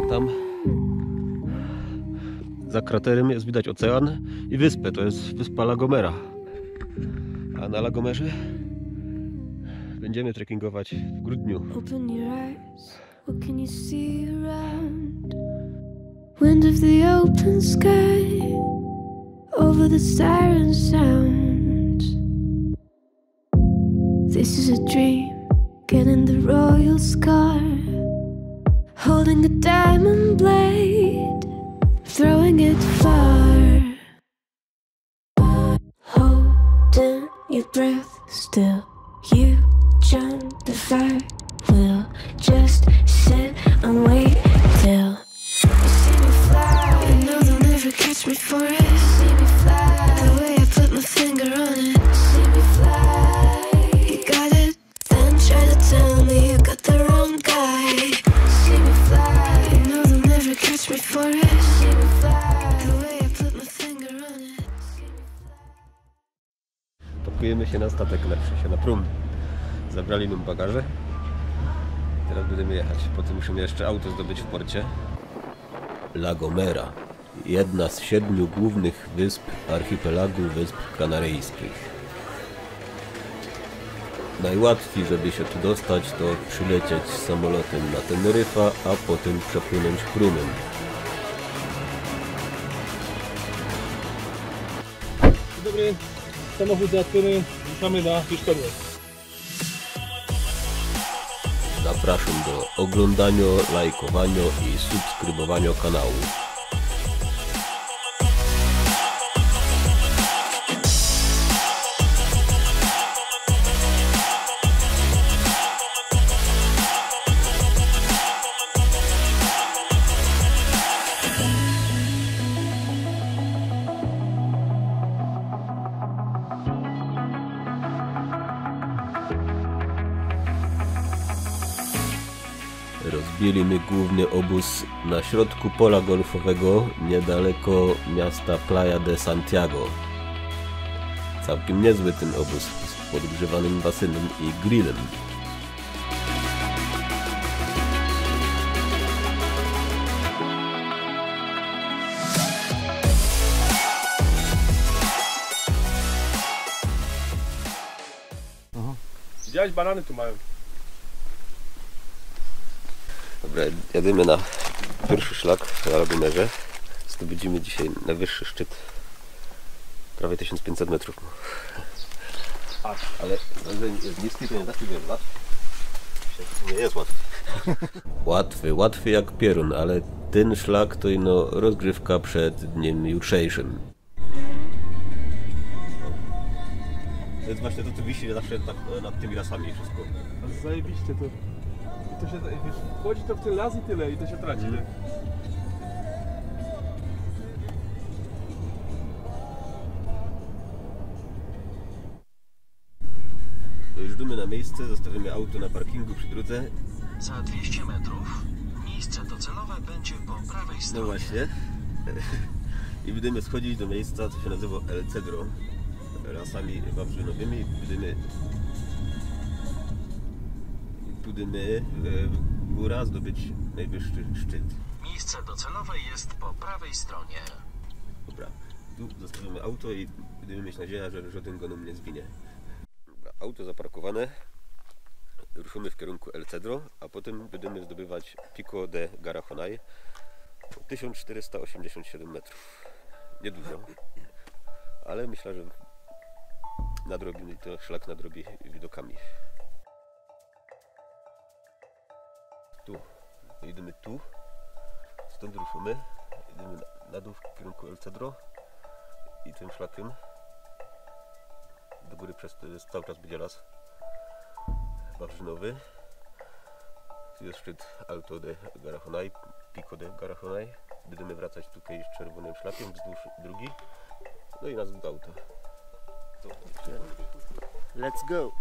A tam za kraterem jest widać ocean i wyspę, to jest wyspa La Gomera. A na La Gomerze będziemy trekkingować w grudniu. Open your eyes, what can you see around? Wind of the open sky, over the siren sound. This is a dream, getting the royal scar, holding a diamond blade, throwing it far. Holding your breath still, you jump the fire. We'll just sit and wait till you see me fly. You know they'll never catch me for it. See me fly, the way I put my finger on it. See me fly, you got it, then try to tell me you got the wrong guy. See me fly, you know they'll never catch me for it. See me fly, the way I put my finger on it. Pakujemy się na statek, lepszy się na prum. Zabrali nam bagaże. Teraz będziemy jechać. Potem musimy jeszcze auto zdobyć w porcie. La Gomera. Jedna z 7 głównych wysp archipelagu Wysp Kanaryjskich. Najłatwiej, żeby się tu dostać, to przylecieć samolotem na Teneryfa, a potem przepłynąć prumem. Dzień dobry, samochód załatwiony, ruszamy na Hiszpanię. Zapraszam do oglądania, lajkowania i subskrybowania kanału. Rozbiliśmy główny obóz na środku pola golfowego, niedaleko miasta Playa de Santiago. Całkiem niezły ten obóz, z podgrzewanym basenem i grillem. Widziałeś, banany tu mają. Dobra, jedziemy na pierwszy szlak w La Gomerze. Zdobyliśmy dzisiaj najwyższy szczyt, prawie 1500 metrów. Ale jest niski, to nie da się łatwy. Nie jest łatwy. Łatwy jak pierun, ale ten szlak to ino rozgrywka przed dniem jutrzejszym. To jest właśnie to, co wisi zawsze tak nad tymi lasami i wszystko. Zajebiście to. I to się, wiesz, wchodzi to w ten las i tyle, i to się traci, nie? Dojeżdżamy na miejsce, zostawimy auto na parkingu przy drodze. Za 200 metrów miejsce docelowe będzie po prawej stronie. No właśnie. I będziemy schodzić do miejsca, co się nazywa El Cedro, lasami wawrzynowymi. Będziemy góra zdobyć najwyższy szczyt. Miejsce docelowe jest po prawej stronie. Dobra, tu zostawimy auto i będziemy mieć nadzieję, że żaden go nam nie zginie. Dobra, auto zaparkowane. Ruszymy w kierunku El Cedro, a potem będziemy zdobywać Pico de Garajonay. 1487 metrów. Niedużo, ale myślę, że nadrobimy to, szlak nadrobi widokami. Tu, idziemy tu, stąd ruszymy, idziemy na dół w kierunku El Cedro i tym szlakiem do góry przez to jest cały czas będzie las wawrzynowy. Tu jest szczyt Alto de Garajonay, Pico de Garajonay. Będziemy wracać tutaj z czerwonym szlakiem wzdłuż drogi, no i nas do auta. Let's go!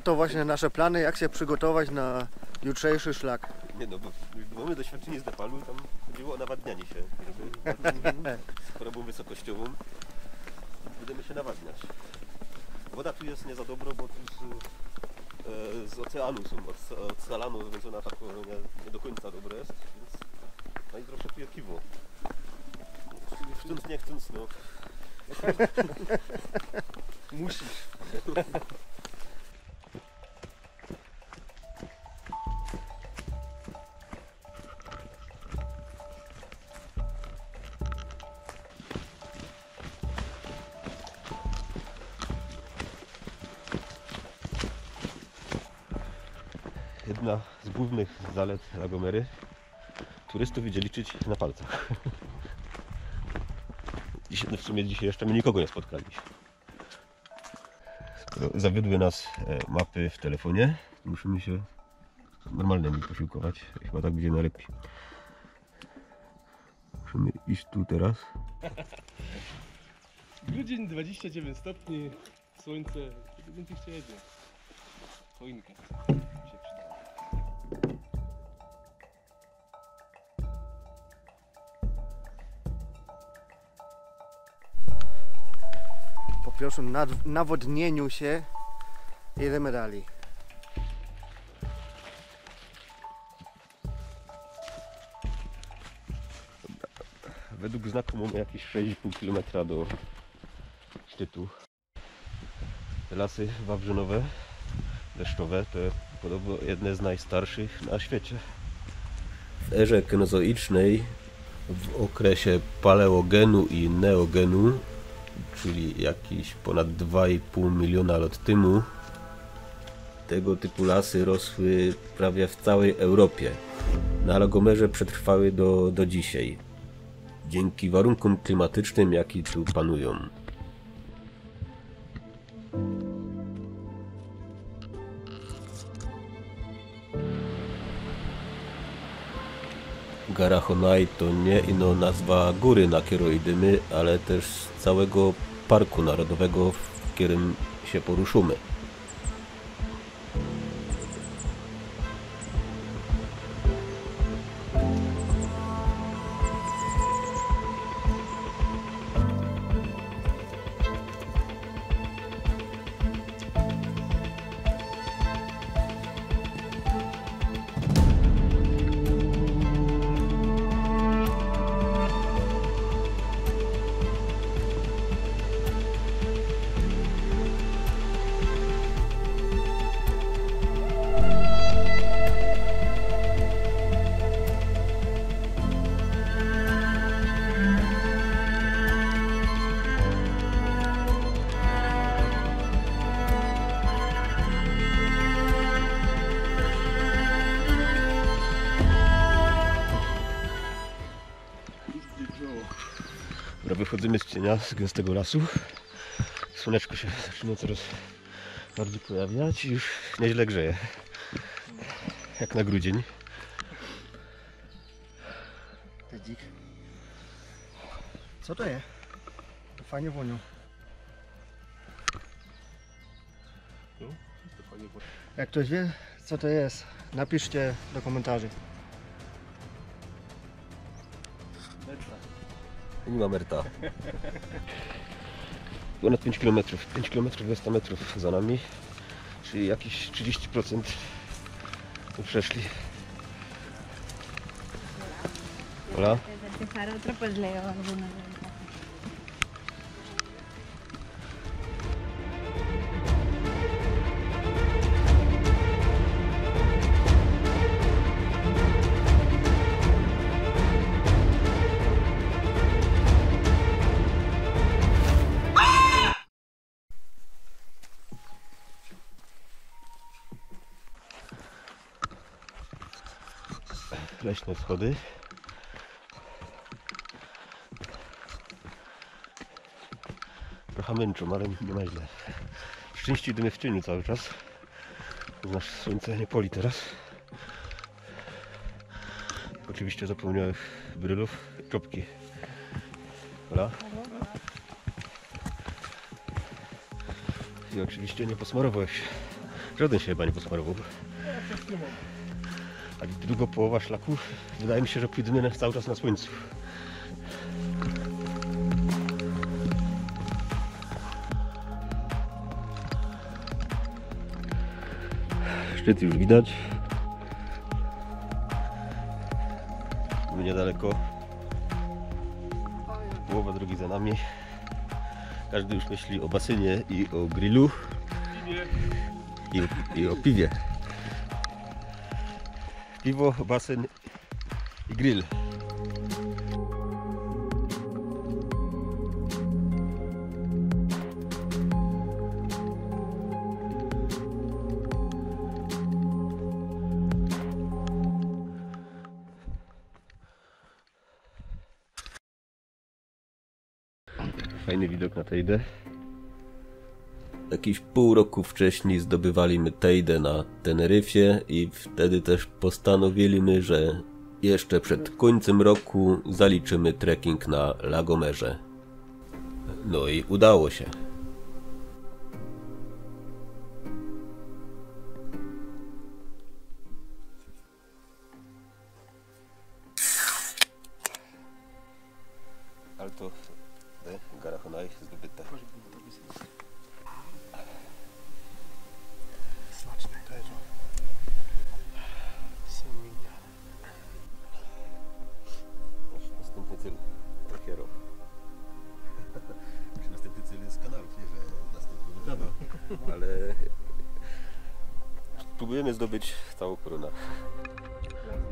to właśnie nasze plany, jak się przygotować na jutrzejszy szlak. Nie no, bo mamy doświadczenie z Nepalu, tam chodziło o nawadnianie się, żeby z chorobą wysokościową będziemy się nawadniać. Woda tu jest nie za dobro, bo tu z oceanu są, od salanu, więc ona tak nie do końca dobra jest, więc najdroższe tu piwo. Chcąc nie chcąc, no. Musisz. Jedna z głównych zalet La Gomery, turystów idzie liczyć na palcach. W sumie dzisiaj jeszcze my nikogo nie spotkaliśmy. Skoro zawiodły nas mapy w telefonie, musimy się normalnymi posiłkować. Chyba tak będzie najlepiej. Musimy iść tu teraz. Grudzień, 29 stopni, słońce, więcej się jedzie. Choinka się przyda. Po pierwszym nawodnieniu się jedziemy dalej. Według znaku mamy jakieś 6,5 km do szczytu. Te lasy wawrzynowe, deszczowe to podobno jedne z najstarszych na świecie. W erze kenozoicznej, w okresie paleogenu i neogenu, czyli jakieś ponad 2,5 miliona lat temu, tego typu lasy rosły prawie w całej Europie. Na La Gomerze przetrwały do dzisiaj. Dzięki warunkom klimatycznym, jakie tu panują. Garahonai to nie ino nazwa góry na Kieroidymy, ale też całego parku narodowego, w którym się poruszymy. Dobra, wychodzimy z cienia, z gęstego lasu. Słoneczko się zaczyna coraz bardziej pojawiać i już nieźle grzeje. Jak na grudzień. Tedzik. Co to jest? To fajnie wonią. Jak ktoś wie, co to jest, napiszcie do komentarzy. Nie ma merta. Ponad 5 km. 5 km 200 metrów za nami. Czyli jakieś 30% przeszli. Hola. Empezar otro, pues leo alguna. Leśne schody. Trochę męczą, ale nie ma źle. Szczęście idziemy w cieniu cały czas. Nasze słońce nie poli teraz. Oczywiście zapomniałem brylów, czopki. Hola. I oczywiście nie posmarowałeś Żaden się chyba nie posmarował. A druga połowa szlaku, wydaje mi się, że pójdziemy cały czas na słońcu. Szczyt już widać. Tu niedaleko. Połowa drogi za nami. Każdy już myśli o basenie i o grillu. I o piwie. Piwo, basen i grill. Fajny widok na Tejdę. Jakiś pół roku wcześniej zdobywaliśmy Tejdę na Teneryfie i wtedy też postanowiliśmy, że jeszcze przed końcem roku zaliczymy trekking na Lagomerze. No i udało się. Ale to Garachonaj zdobyte. Smaczne też. Następny cel Trakiero. Następny cel jest kanałów, nie że następny kanał. Ale spróbujemy zdobyć całą koronę.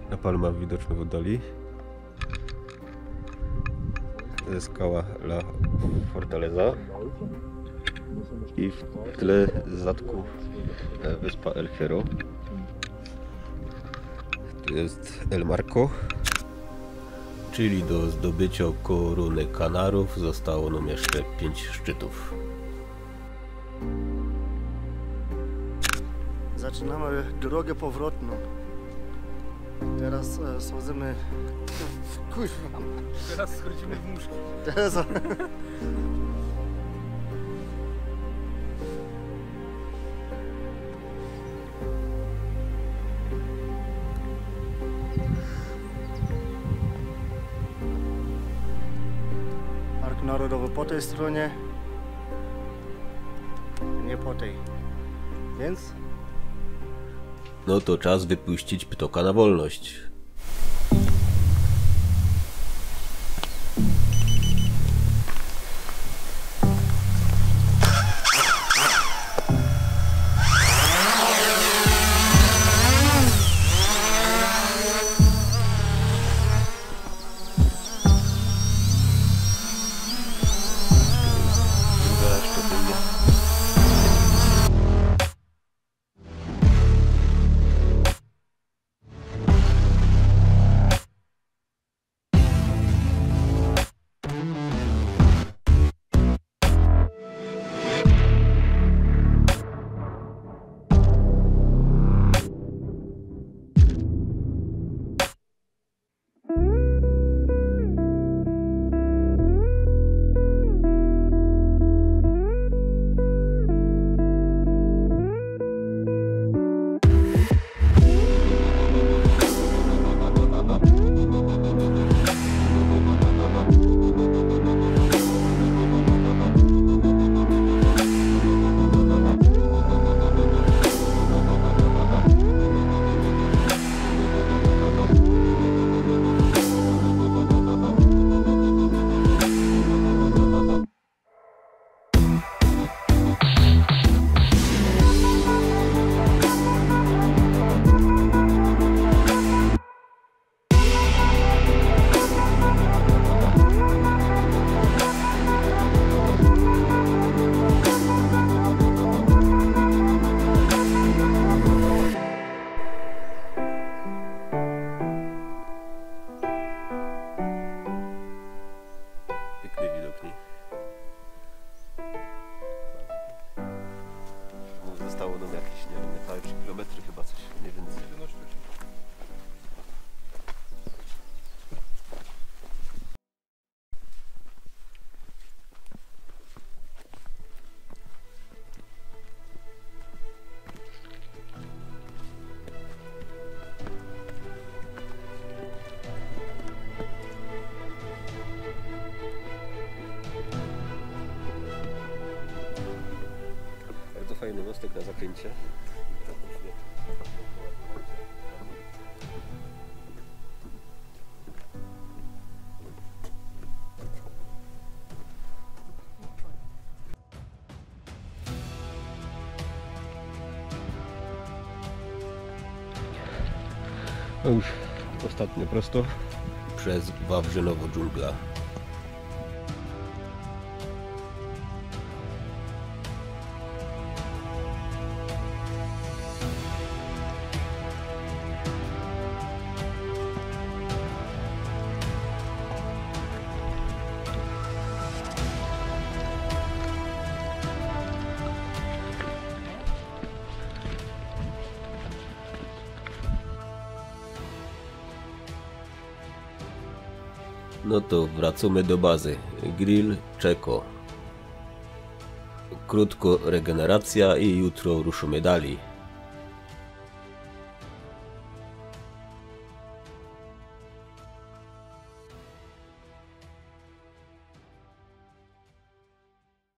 Na Palma widoczna w oddali. To jest skała La Fortaleza i w tle zadku wyspa El Hierro. Tu jest El Marco, czyli do zdobycia korony Kanarów zostało nam jeszcze 5 szczytów. Zaczynamy drogę powrotną. Teraz schodzimy... Kurwa. Teraz schodzimy w muszki. Teraz... Park Narodowy po tej stronie, nie po tej. Więc No to czas wypuścić ptoka na wolność. mostek na zakręcie. No już ostatnio prosto przez Wawrzynowo dżungla. No to wracamy do bazy. Grill czeko. Krótko regeneracja i jutro ruszymy dalej.